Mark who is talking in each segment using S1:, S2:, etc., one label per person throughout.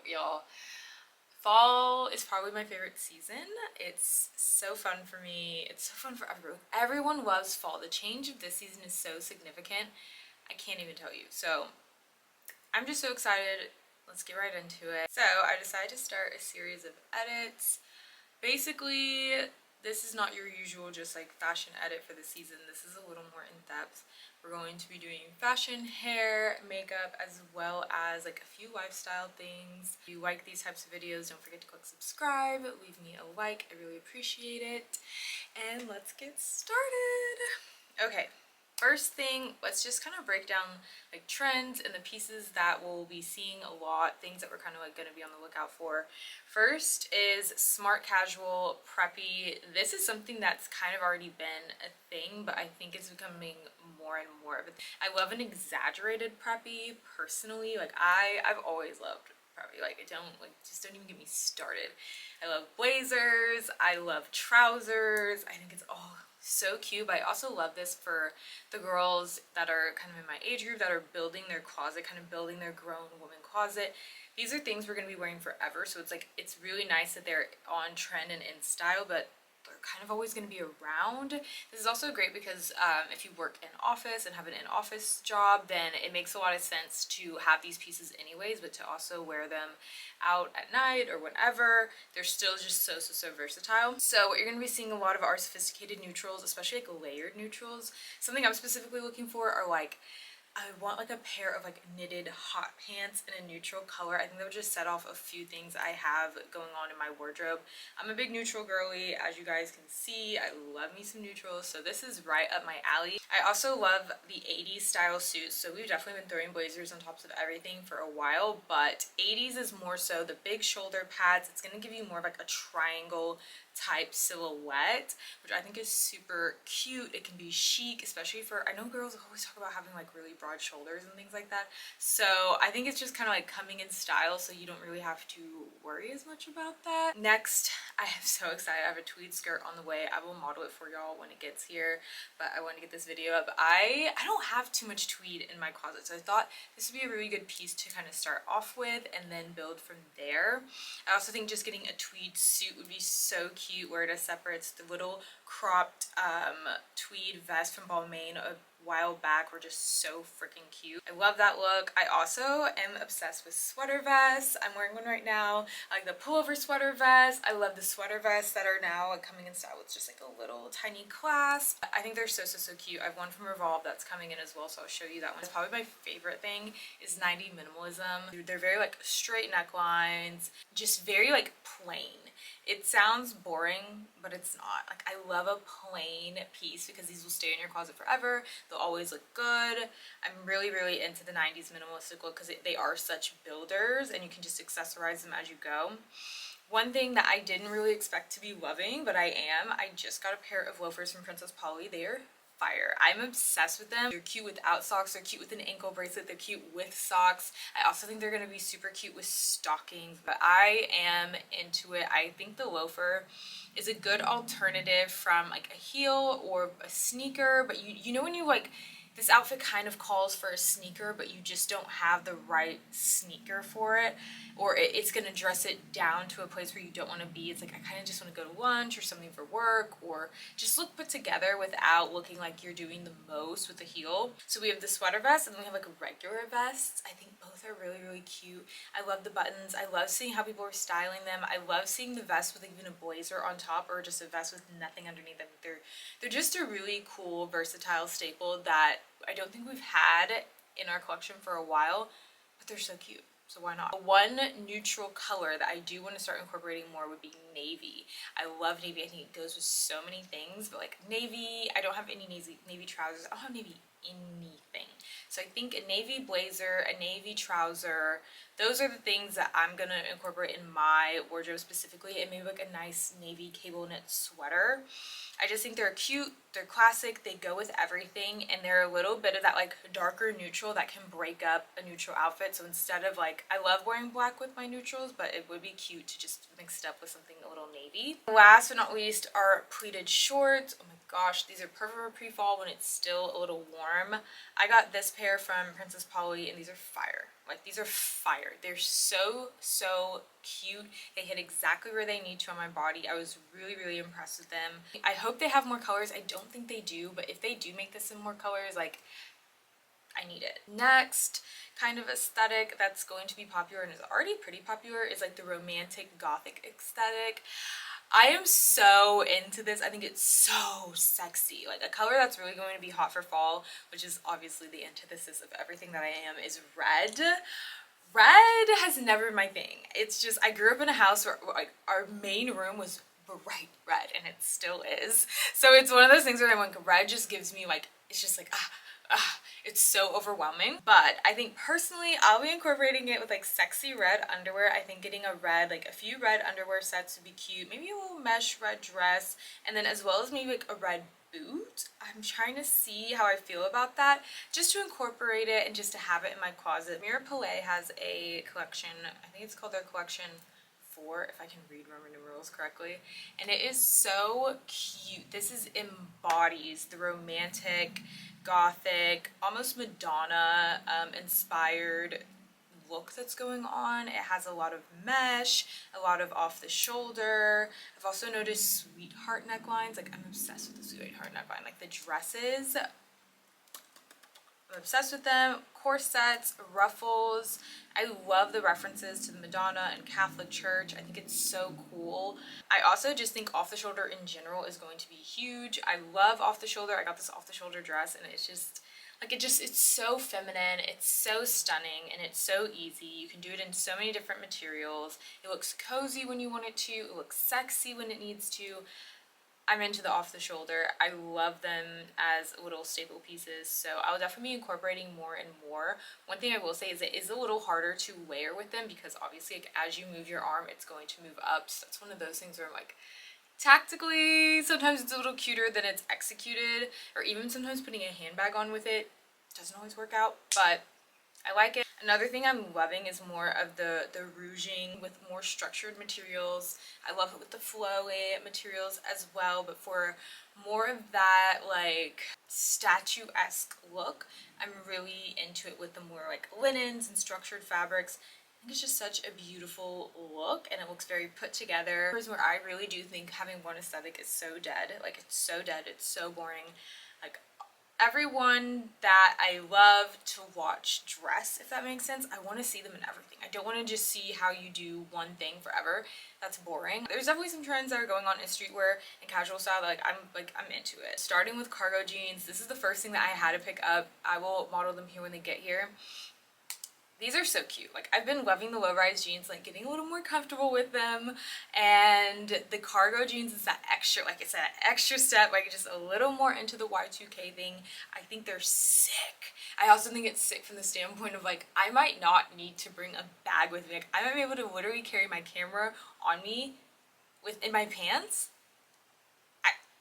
S1: y'all, fall is probably my favorite season. It's so fun for me. It's so fun for everyone. Everyone loves fall. The change of this season is so significant. I can't even tell you. So I'm just so excited. Let's get right into it. So I decided to start a series of edits. Basically, this is not your usual just like fashion edit for the season. This is a little more in depth. We're going to be doing fashion, hair, makeup, as well as like a few lifestyle things. If you like these types of videos, don't forget to click subscribe, leave me a like, I really appreciate it. And let's get started. Okay, first thing, let's just kind of break down like trends and the pieces that we'll be seeing a lot, things that we're kind of like going to be on the lookout for. First is smart casual preppy. This is something that's kind of already been a thing, but I think it's becoming more and more of it. I love an exaggerated preppy personally. Like I've always loved preppy. Like just don't even get me started. I love blazers, I love trousers. I think it's all so cute. But I also love this for the girls that are kind of in my age group that are building their closet, kind of building their grown woman closet. These are things we're going to be wearing forever, so it's like it's really nice that they're on trend and in style, but they're kind of always going to be around. This is also great because if you work in office and have an in-office job, then it makes a lot of sense to have these pieces anyways, but to also wear them out at night or whenever. They're still just so versatile. So what you're going to be seeing a lot of are sophisticated neutrals, especially like layered neutrals. Something I'm specifically looking for are like, I want like a pair of like knitted hot pants in a neutral color. I think that would just set off a few things I have going on in my wardrobe. I'm a big neutral girly, as you guys can see. I love me some neutrals, so this is right up my alley. I also love the 80s style suits, so we've definitely been throwing blazers on tops of everything for a while, but 80s is more so the big shoulder pads. It's going to give you more of like a triangle type silhouette, which I think is super cute. It can be chic, especially for, I know girls always talk about having like really broad shoulders and things like that, so I think it's just kind of like coming in style, so you don't really have to worry as much about that. Next, I am so excited. I have a tweed skirt on the way. I will model it for y'all when it gets here, but I want to get this video up. I don't have too much tweed in my closet, so I thought this would be a really good piece to kind of start off with and then build from there. I also think just getting a tweed suit would be so cute, where it separates the little cropped tweed vest from Balmain a while back were just so freaking cute. I love that look. I also am obsessed with sweater vests. I'm wearing one right now. I like the pullover sweater vest. I love the sweater vests that are now coming in style with just like a little tiny clasp. I think they're so cute. I have one from Revolve that's coming in as well, so I'll show you that one. It's probably my favorite thing is 90 minimalism. They're very like straight necklines, just very like plain. It sounds boring, but it's not. Like, I love a plain piece because these will stay in your closet forever. They'll always look good. I'm really into the 90s minimalistic look because they are such builders and you can just accessorize them as you go. One thing that I didn't really expect to be loving, but I am, I just got a pair of loafers from Princess Polly. They are fire. I'm obsessed with them. They're cute without socks. They're cute with an ankle bracelet. They're cute with socks. I also think they're going to be super cute with stockings, but I am into it. I think the loafer is a good alternative from like a heel or a sneaker, but you know when you like, this outfit kind of calls for a sneaker, but you just don't have the right sneaker for it, or it's going to dress it down to a place where you don't want to be. It's like, I kind of just want to go to lunch or something for work, or just look put together without looking like you're doing the most with the heel. So we have the sweater vest and then we have like a regular vest. I think both are really cute. I love the buttons. I love seeing how people are styling them. I love seeing the vest with even a blazer on top or just a vest with nothing underneath them. They're just a really cool, versatile staple that I don't think we've had in our collection for a while, but they're so cute, so why not? One neutral color that I do want to start incorporating more would be navy. I love navy. I think it goes with so many things, but like navy, I don't have any navy trousers. I don't have navy anything. So I think a navy blazer, a navy trouser, those are the things that I'm going to incorporate in my wardrobe specifically, and maybe like a nice navy cable knit sweater. I just think they're cute, they're classic, they go with everything, and they're a little bit of that like darker neutral that can break up a neutral outfit. So instead of like, I love wearing black with my neutrals, but it would be cute to just mix it up with something a little navy. Last but not least are pleated shorts. Oh my gosh, these are perfect for pre-fall when it's still a little warm. I got this pair from Princess Polly, and these are fire. Like, these are fire. They're so, so cute. They hit exactly where they need to on my body. I was really, really impressed with them. I hope they have more colors. I don't think they do, but if they do make this in more colors, like, I need it. Next kind of aesthetic that's going to be popular and is already pretty popular is like the romantic Gothic aesthetic. I am so into this. I think it's so sexy. Like, a color that's really going to be hot for fall, which is obviously the antithesis of everything that I am, is red. Red has never been my thing. It's just, I grew up in a house where like our main room was bright red, and it still is. So it's one of those things where I'm like, red just gives me like, it's just like, it's so overwhelming. But I think personally I'll be incorporating it with like sexy red underwear. I think getting a red, like a few red underwear sets would be cute. Maybe a little mesh red dress, and then as well as maybe like a red boot. I'm trying to see how I feel about that, just to incorporate it and just to have it in my closet. Mira Palais has a collection, I think it's called their collection 4, if I can read Roman numerals correctly, and it is so cute. This is embodies the romantic, Gothic, almost Madonna inspired look that's going on. It has a lot of mesh, a lot of off the shoulder. I've also noticed sweetheart necklines. Like, I'm obsessed with the sweetheart neckline. Like, the dresses, I'm obsessed with them. Corsets, ruffles. I love the references to the Madonna and Catholic Church. I think it's so cool. I also just think off the shoulder in general is going to be huge. I love off the shoulder. I got this off the shoulder dress, and it's just like, it's so feminine, it's so stunning, and it's so easy. You can do it in so many different materials. It looks cozy when you want it to. It looks sexy when it needs to. I'm into the off the shoulder. I love them as little staple pieces, so I'll definitely be incorporating more and more. One thing I will say is it is a little harder to wear with them because obviously, like, as you move your arm, it's going to move up. So that's one of those things where I'm like, tactically, sometimes it's a little cuter than it's executed, or even sometimes putting a handbag on with it doesn't always work out, but I like it. Another thing I'm loving is more of the rouging with more structured materials. I love it with the flowy materials as well, but for more of that like statuesque look, I'm really into it with the more like linens and structured fabrics. I think it's just such a beautiful look, and it looks very put together. Here's where I really do think having one aesthetic is so dead. Like, it's so dead, it's so boring. Like, everyone that I love to watch dress, if that makes sense, I want to see them in everything. I don't want to just see how you do one thing forever. That's boring. There's definitely some trends that are going on in streetwear and casual style that I'm into it. Starting with cargo jeans, this is the first thing that I had to pick up. I will model them here when they get here. These are so cute. Like, I've been loving the low-rise jeans, like getting a little more comfortable with them, and the cargo jeans is that extra, like it's that extra step, like just a little more into the Y2K thing. I think they're sick. I also think it's sick from the standpoint of like, I might not need to bring a bag with me. Like, I might be able to literally carry my camera on me in my pants.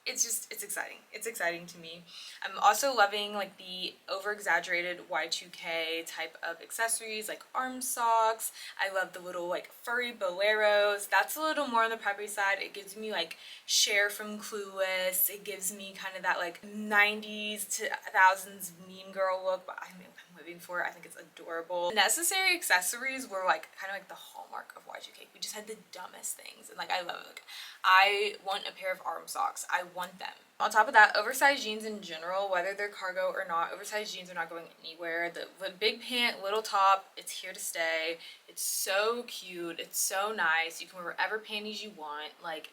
S1: It's exciting. It's exciting to me. I'm also loving like the over-exaggerated Y2K type of accessories, like arm socks. I love the little like furry boleros. That's a little more on the preppy side. It gives me like Cher from Clueless. It gives me kind of that like 90s to 1000s mean girl look, but I'm living for it. I think it's adorable. Necessary accessories were like kind of like the hallmark of Y2K. We just had the dumbest things, and like, I love it. Like, I want a pair of arm socks. I want them. On top of that, oversized jeans in general, whether they're cargo or not, oversized jeans are not going anywhere. The big pant, little top, it's here to stay. It's so cute. It's so nice. You can wear whatever panties you want. Like,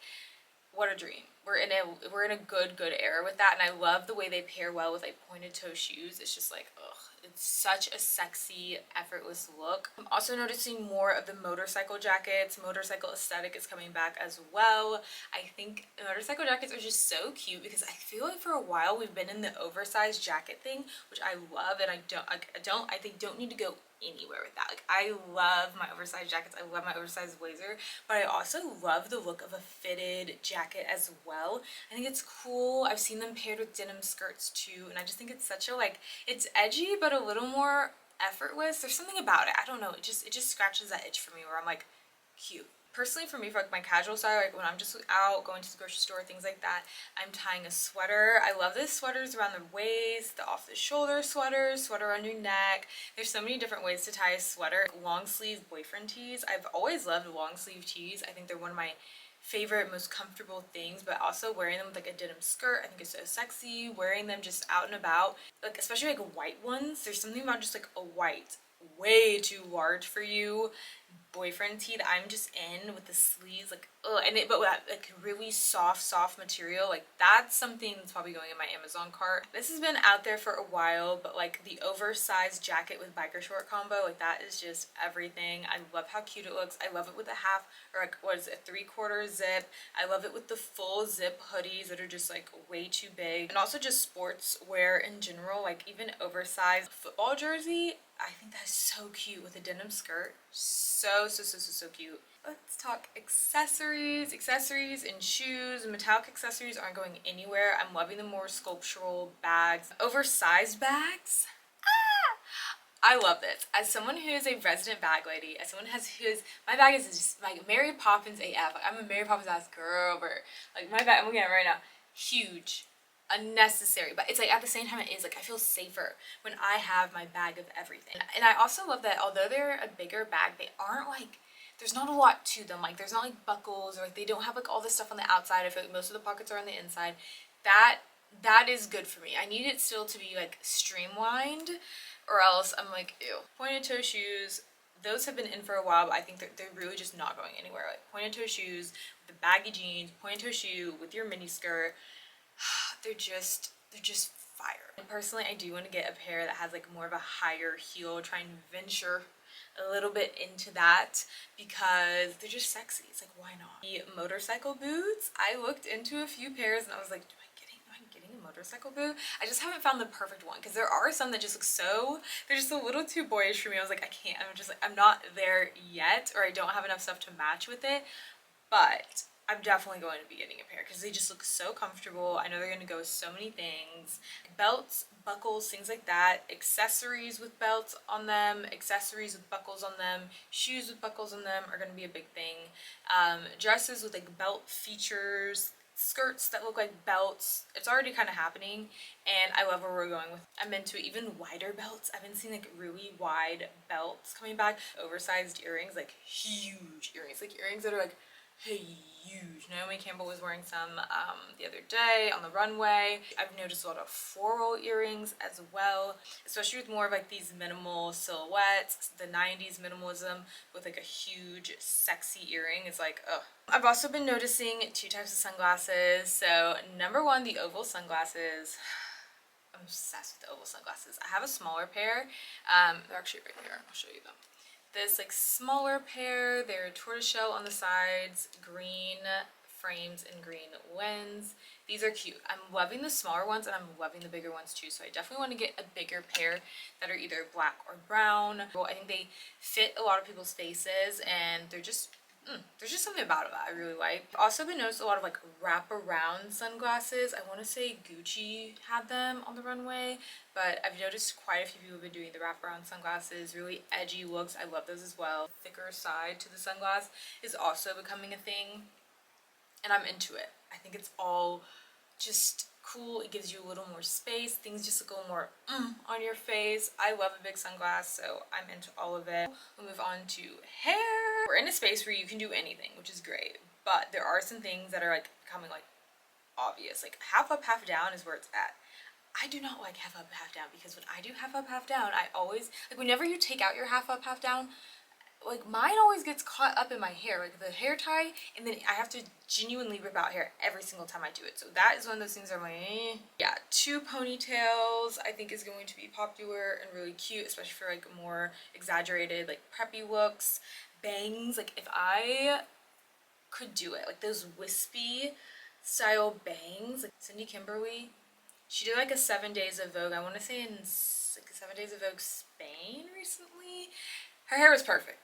S1: what a dream. We're in a good era with that, and I love the way they pair well with like pointed toe shoes. It's just like, ugh, it's such a sexy, effortless look. I'm also noticing more of the motorcycle jackets. Motorcycle aesthetic is coming back as well. I think motorcycle jackets are just so cute because I feel like for a while we've been in the oversized jacket thing, which I love, and I think don't need to go anywhere with that. Like, I love my oversized jackets. I love my oversized blazer, but I also love the look of a fitted jacket as well. I think it's cool. I've seen them paired with denim skirts too, and I just think it's such a like, it's edgy but a little more effortless. There's something about it. I don't know. It just scratches that itch for me where I'm like, cute. Personally for me, for like my casual style, like when I'm just out going to the grocery store, things like that, I'm tying a sweater. I love this sweaters around the waist, the off the shoulder sweaters, sweater around your neck. There's so many different ways to tie a sweater. Long sleeve boyfriend tees. I've always loved long sleeve tees. I think they're one of my favorite, most comfortable things, but also wearing them with like a denim skirt, I think it's so sexy. Wearing them just out and about, like especially like white ones. There's something about just like a white, way too large for you boyfriend tee that I'm just in with the sleeves, like ugh, and it, but with that like really soft material, like that's something that's probably going in my Amazon cart. This has been out there for a while, but like the oversized jacket with biker short combo, like that is just everything. I love how cute it looks. I love it with a half, or like what is it, 3/4 zip. I love it with the full zip hoodies that are just like way too big, and also just sports wear in general, like even oversized football jersey. I think that's so cute with a denim skirt. So cute. Let's talk accessories. Accessories and shoes. Metallic accessories aren't going anywhere. I'm loving the more sculptural bags. Oversized bags. I love this. As someone who is a resident bag lady, as someone my bag is just like Mary Poppins AF. Like, I'm a Mary Poppins ass girl, but like my bag, I'm looking at it right now. Huge. Unnecessary, but it's like at the same time it is like I feel safer when I have my bag of everything. And I also love that although they're a bigger bag, they aren't like, there's not a lot to them. Like there's not like buckles, or like they don't have like all this stuff on the outside. I feel like most of the pockets are on the inside. That is good for me. I need it still to be like streamlined, or else I'm like, ew. Pointed toe shoes, those have been in for a while, but I think they're really just not going anywhere. Like pointed toe shoes, the baggy jeans, pointed toe shoe with your mini skirt, they're just fire. And personally, I do want to get a pair that has like more of a higher heel, try and venture a little bit into that because they're just sexy. It's like, why not? The motorcycle boots, I looked into a few pairs and I was like, am I getting a motorcycle boot? I just haven't found the perfect one, because there are some that just look so, they're just a little too boyish for me. I was like, I can't, I'm just like, I'm not there yet, or I don't have enough stuff to match with it, but I'm definitely going to be getting a pair because they just look so comfortable. I know they're going to go with so many things. Belts, buckles, things like that. Accessories with belts on them, accessories with buckles on them, shoes with buckles on them are going to be a big thing. Dresses with like belt features, skirts that look like belts. It's already kind of happening, and I love where we're going with. I'm into even wider belts. I've been seeing like really wide belts coming back. Oversized earrings, like huge earrings, like earrings that are like huge. Naomi Campbell was wearing some the other day on the runway. I've noticed a lot of floral earrings as well, especially with more of like these minimal silhouettes, the 90s minimalism with like a huge sexy earring is like, ugh. I've also been noticing two types of sunglasses. So number one, the oval sunglasses. I'm obsessed with the oval sunglasses. I have a smaller pair. They're actually right here. I'll show you them. This like smaller pair, they're tortoiseshell on the sides, green frames and green lens. These are cute. I'm loving the smaller ones and I'm loving the bigger ones too, so I definitely want to get a bigger pair that are either black or brown. Well, I think they fit a lot of people's faces, and they're just there's just something about it that I really like. I've also been noticing a lot of like wraparound sunglasses. I want to say Gucci had them on the runway, but I've noticed quite a few people have been doing the wraparound sunglasses, really edgy looks. I love those as well. Thicker side to the sunglass is also becoming a thing, and I'm into it. I think it's all just cool. It gives you a little more space. Things just look a little more on your face. I love a big sunglass, so I'm into all of it. We'll move on to hair. We're in a space where you can do anything, which is great, but there are some things that are like becoming like obvious. Like half up, half down is where it's at. I do not like half up, half down, because when I do half up, half down, I always, like whenever you take out your half up, half down, like mine always gets caught up in my hair, like the hair tie, and then I have to genuinely rip out hair every single time I do it. So that is one of those things I'm like, eh. Yeah, two ponytails I think is going to be popular and really cute, especially for like more exaggerated like preppy looks. Bangs, like if I could do it, like those wispy style bangs, like Cindy Kimberly, she did like a 7 Days of Vogue, I want to say in like 7 Days of Vogue Spain recently. Her hair was perfect.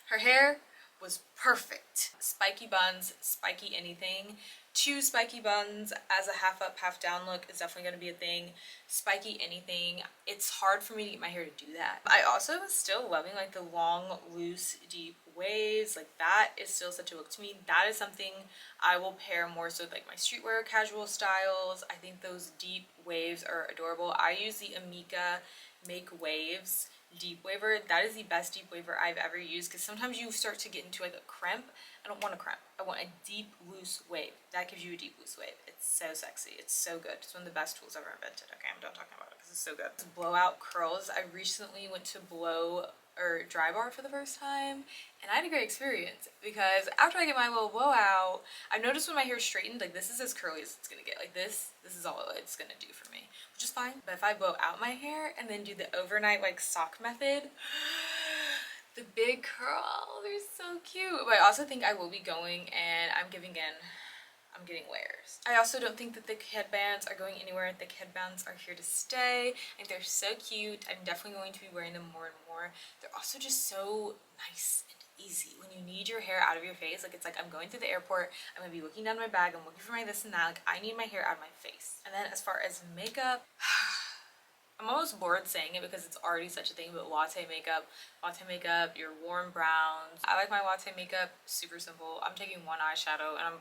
S1: Her hair was perfect. Spiky buns, spiky anything. Two spiky buns as a half up, half down look is definitely going to be a thing. Spiky anything. It's hard for me to get my hair to do that. I also am still loving like the long, loose, deep waves. Like that is still such a look to me. That is something I will pair more so with like my streetwear casual styles. I think those deep waves are adorable. I use the Amika Make Waves deep waver. That is the best deep waver I've ever used, because sometimes you start to get into like a crimp. I don't want a crimp. I want a deep loose wave. That gives you a deep loose wave. It's so sexy. It's so good. It's one of the best tools ever invented. Okay, I'm done talking about it because it's so good. Blowout curls. I recently went to dry bar for the first time, and I had a great experience because after I get my little blowout, I've noticed when my hair is straightened, like this is as curly as it's gonna get. Like this is all it's gonna do for me, which is fine. But if I blow out my hair and then do the overnight like sock method, the big curls are so cute. But I also think I will be going and I'm getting layers. I also don't think that thick headbands are going anywhere. Thick headbands are here to stay, and they're so cute. I'm definitely going to be wearing them more and more. They're also just so nice and easy when you need your hair out of your face. Like it's like I'm going through the airport, I'm gonna be looking down my bag, I'm looking for my this and that. Like I need my hair out of my face. And then as far as makeup, I'm almost bored saying it because it's already such a thing, but latte makeup, your warm browns. I like my latte makeup super simple. I'm taking one eyeshadow and I'm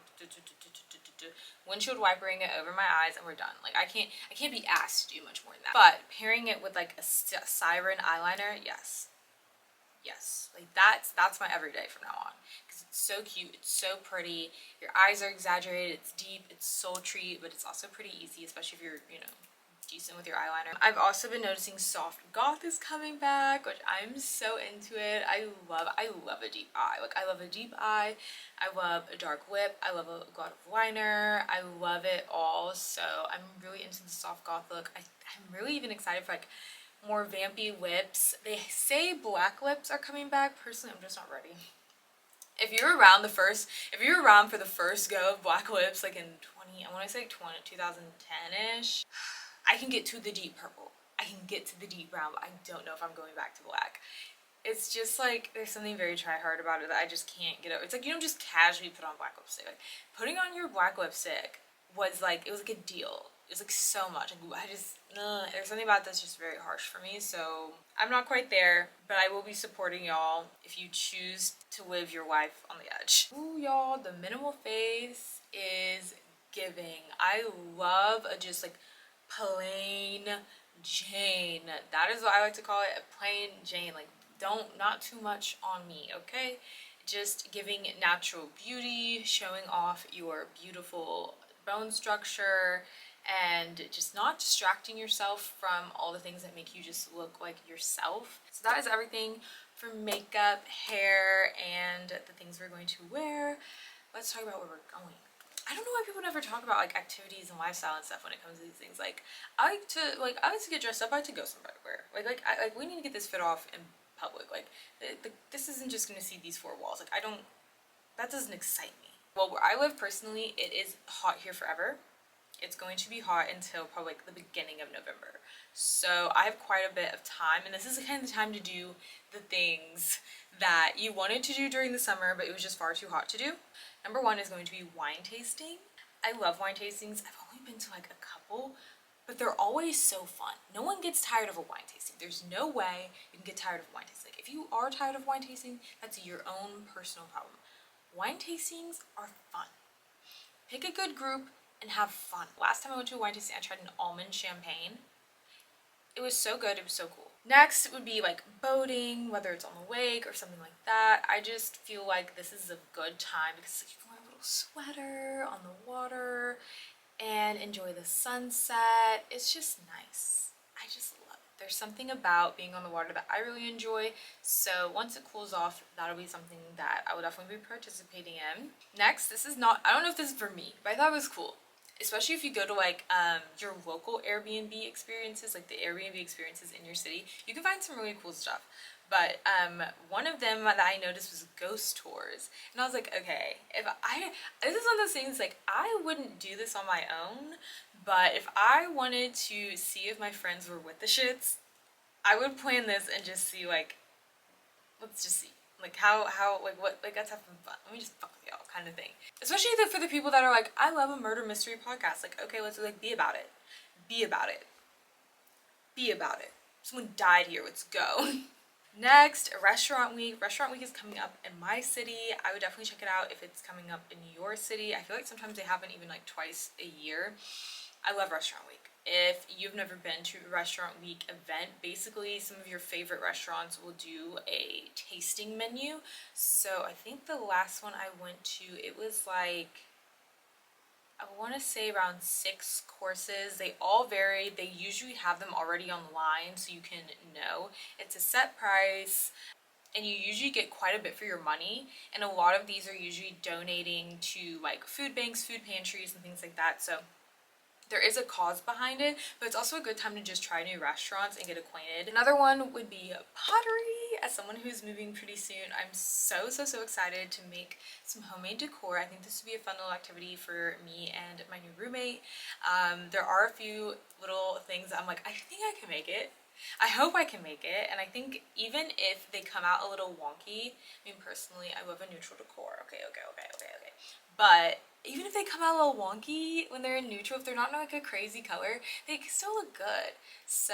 S1: windshield wipering it over my eyes and we're done. Like I can't be asked to do much more than that. But pairing it with like a siren eyeliner, yes, like that's my everyday from now on, because it's so cute, it's so pretty. Your eyes are exaggerated, it's deep, it's sultry, but it's also pretty easy, especially if you're, you know, decent with your eyeliner. I've also been noticing soft goth is coming back, which I'm so into it. I love a deep eye. Like I love a deep eye, I love a dark lip, I love a goth liner, I love it all. So I'm really into the soft goth look. I'm really even excited for like more vampy lips. They say black lips are coming back. Personally, I'm just not ready. If you're around for the first go of black lips, like in 2010-ish, I can get to the deep purple. I can get to the deep brown, but I don't know if I'm going back to black. It's just like, there's something very try-hard about it that I just can't get over. It's like you don't just casually put on black lipstick. Like, putting on your black lipstick was like, it was like a deal. It was like so much. Like, there's something about this just very harsh for me. So I'm not quite there, but I will be supporting y'all if you choose to live your life on the edge. Ooh, y'all, the minimal face is giving. I love a just like plain Jane. That is what I like to call it, a plain Jane. Like not too much on me, okay? Just giving natural beauty, showing off your beautiful bone structure, and just not distracting yourself from all the things that make you just look like yourself. So that is everything for makeup, hair, and the things we're going to wear. Let's talk about where we're going. I don't know why people never talk about like activities and lifestyle and stuff when it comes to these things. Like I like to get dressed up. I like to go somewhere. Like we need to get this fit off in public. Like this isn't just gonna see these four walls. Like that doesn't excite me. Well, where I live personally, it is hot here forever. It's going to be hot until probably like the beginning of November. So I have quite a bit of time, and this is the kind of time to do the things that you wanted to do during the summer, but it was just far too hot to do. Number one is going to be wine tasting. I love wine tastings. I've only been to like a couple, but they're always so fun. No one gets tired of a wine tasting. There's no way you can get tired of wine tasting. Like, if you are tired of wine tasting, that's your own personal problem. Wine tastings are fun. Pick a good group and have fun. Last time I went to a wine tasting, I tried an almond champagne. It was so good, it was so cool. Next, it would be like boating, whether it's on the lake or something like that. I just feel like this is a good time because you can wear a little sweater on the water and enjoy the sunset. It's just nice. I just love it. There's something about being on the water that I really enjoy. So once it cools off, that'll be something that I will definitely be participating in. Next, I don't know if this is for me, but I thought it was cool. Especially if you go to like your local Airbnb experiences, like the Airbnb experiences in your city, you can find some really cool stuff. But one of them that I noticed was ghost tours, and I was like, okay, this is one of those things, like I wouldn't do this on my own, but if I wanted to see if my friends were with the shits, I would plan this and just see, like, let's just see, like how like what, like let's have some fun. Let me just fuck with y'all, kind of thing. Especially for the people that are like, I love a murder mystery podcast. Like, okay, let's like be about it. Be about it. Be about it. Someone died here, let's go. Next, Restaurant Week. Restaurant Week is coming up in my city. I would definitely check it out if it's coming up in your city. I feel like sometimes they happen even like twice a year. I love Restaurant Week. If you've never been to a Restaurant Week event, basically some of your favorite restaurants will do a tasting menu. So I think the last one I went to, it was like, I want to say around 6 courses. They all vary. They usually have them already online so you can know. It's a set price and you usually get quite a bit for your money. And a lot of these are usually donating to like food banks, food pantries, and things like that. So there is a cause behind it, but it's also a good time to just try new restaurants and get acquainted. Another one would be pottery. As someone who's moving pretty soon, I'm so excited to make some homemade decor. I think this would be a fun little activity for me and my new roommate. There are a few little things that I'm like, I think I can make it. I hope I can make it, and I think even if they come out a little wonky, I mean personally I love a neutral decor, okay, but even if they come out a little wonky when they're in neutral, if they're not in like a crazy color, they can still look good. So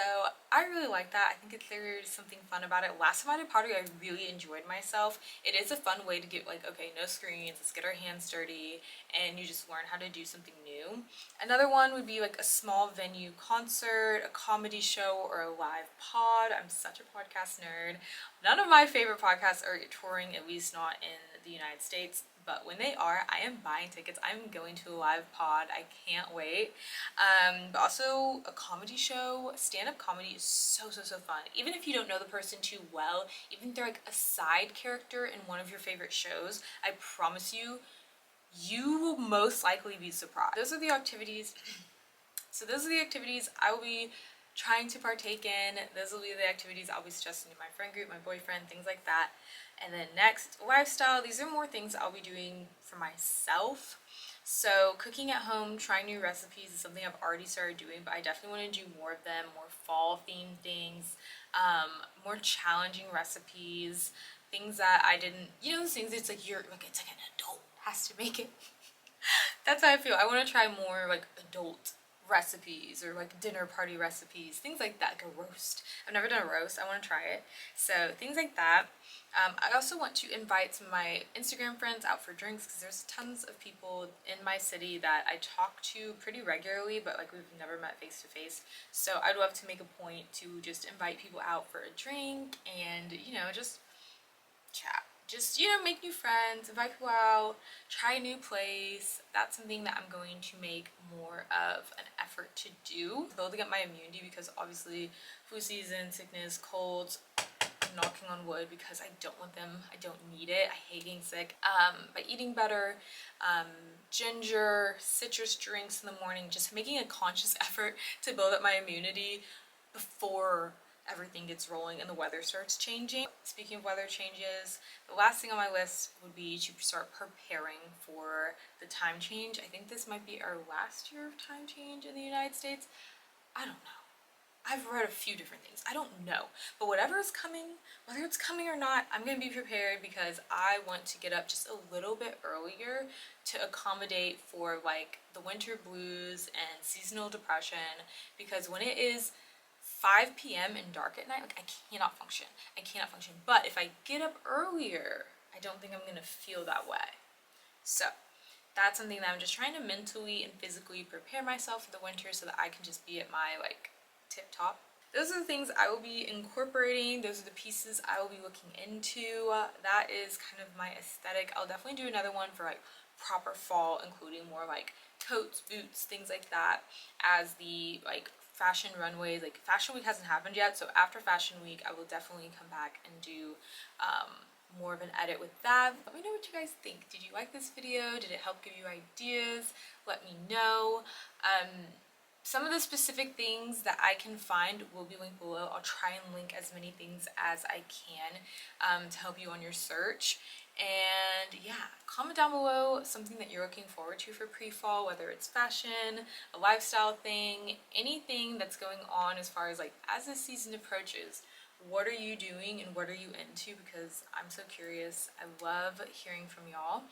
S1: I really like that. I think there's something fun about it. Last time I did pottery, I really enjoyed myself. It is a fun way to get like, okay, no screens, let's get our hands dirty, and you just learn how to do something new. Another one would be like a small venue concert, a comedy show, or a live pod. I'm such a podcast nerd. None of my favorite podcasts are touring, at least not in the United States. But when they are, I am buying tickets. I'm going to a live pod. I can't wait. But also a comedy show. Stand-up comedy is so fun. Even if you don't know the person too well, even if they're like a side character in one of your favorite shows, I promise you, you will most likely be surprised. Those are the activities. So those are the activities I will be trying to partake in. Those will be the activities I'll be suggesting to my friend group, my boyfriend, things like that. And then next, lifestyle. These are more things I'll be doing for myself. So cooking at home, trying new recipes is something I've already started doing, but I definitely want to do more of them, more fall themed things, more challenging recipes, things that I didn't, you know, those things it's like it's like an adult has to make it. That's how I feel. I want to try more like adult recipes or like dinner party recipes, things like that, like a roast. I've never done a roast. I want to try it. So things like that. I also want to invite some of my Instagram friends out for drinks because there's tons of people in my city that I talk to pretty regularly, but like we've never met face to face. So I'd love to make a point to just invite people out for a drink and, you know, just chat. Just, you know, make new friends, invite people out, try a new place. That's something that I'm going to make more of an effort to do. Building up my immunity because obviously flu season, sickness, colds, I'm knocking on wood because I don't want them. I don't need it. I hate getting sick. By eating better, ginger, citrus drinks in the morning, just making a conscious effort to build up my immunity before everything gets rolling and the weather starts changing. Speaking of weather changes, the last thing on my list would be to start preparing for the time change. I think this might be our last year of time change in the United States. I don't know. I've read a few different things. I don't know. But whatever is coming, whether it's coming or not, I'm going to be prepared because I want to get up just a little bit earlier to accommodate for like the winter blues and seasonal depression, because when it is 5 p.m. and dark at night, like I cannot function. But if I get up earlier, I don't think I'm going to feel that way. So that's something that I'm just trying to mentally and physically prepare myself for the winter so that I can just be at my like tip top. Those are the things I will be incorporating. Those are the pieces I will be looking into. That is kind of my aesthetic. I'll definitely do another one for like proper fall, including more like coats, boots, things like that, as the like fashion runways. Like Fashion Week hasn't happened yet, so after Fashion Week I will definitely come back and do more of an edit with that. Let me know what you guys think. Did you like this video? Did it help give you ideas? Let me know. Some of the specific things that I can find will be linked below. I'll try and link as many things as I can to help you on your search. And yeah, comment down below something that you're looking forward to for pre-fall, whether it's fashion, a lifestyle thing, anything that's going on as far as like as the season approaches. what are you doing and what are you into, because I'm so curious. I love hearing from y'all.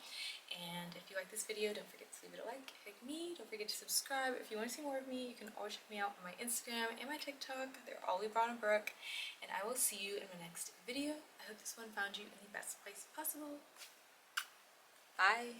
S1: And if you like this video, don't forget to leave it a like. If you like me, don't forget to subscribe. If you want to see more of me, you can always check me out on my Instagram and my TikTok. They're all yvannagilliam. And I will see you in my next video. I hope this one found you in the best place possible. Bye.